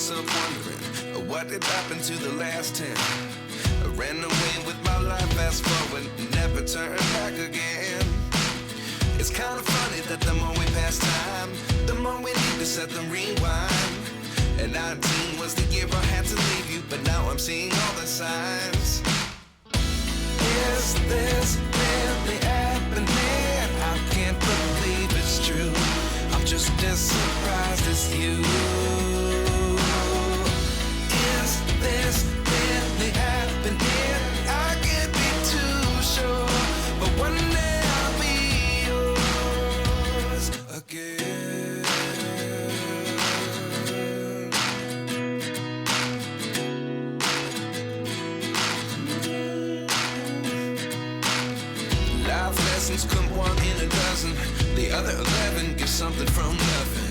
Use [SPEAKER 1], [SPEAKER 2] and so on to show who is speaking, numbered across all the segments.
[SPEAKER 1] myself wondering, what did happen to the last 10? I ran away with my life, fast forward, never turn back again. It's kind of funny that the more we pass time, the more we need to set them rewind. And 19 was the year I had to leave you, but now I'm seeing all the signs. Is this really happening? I can't believe it's true. I'm just as surprised as you. Is this really happening? I can't be too sure, but one day I'll be yours again. Life lessons come one in a dozen. The other 11 get something from nothing.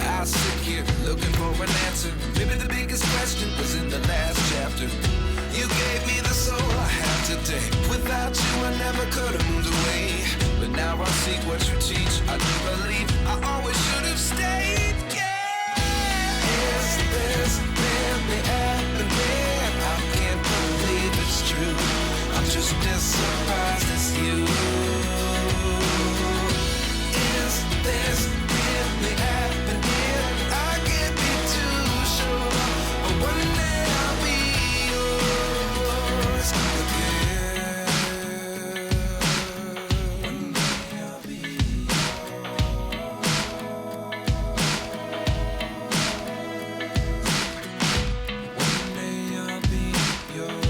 [SPEAKER 1] I sit here looking for an answer. Maybe the biggest question was in the last chapter. You gave me the soul I have today. Without you I never could have moved away. But now I see what you teach. I do believe I always should have stayed. Yeah. Is this really happening? I can't believe it's true. I'm just as surprised as you. Is this really happening? I can't be too sure, but one day I'll be yours again. One day I'll be yours. One day I'll be yours.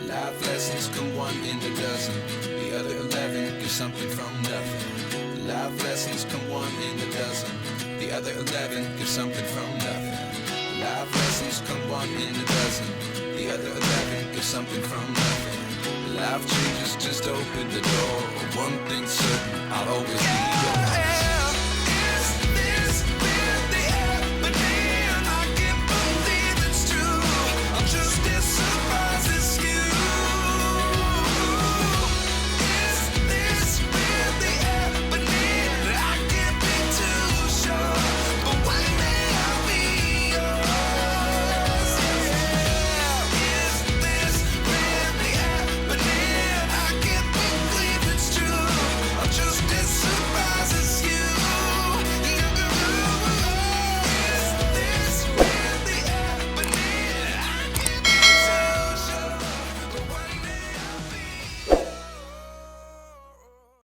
[SPEAKER 1] Life lessons come one in a dozen. The other 11 get something from nothing. Life lessons come one in a dozen. The other 11 get something from nothing. Life lessons come one in a dozen. The other 11 get something from nothing. Life changes just open the door. One thing's certain, I'll always be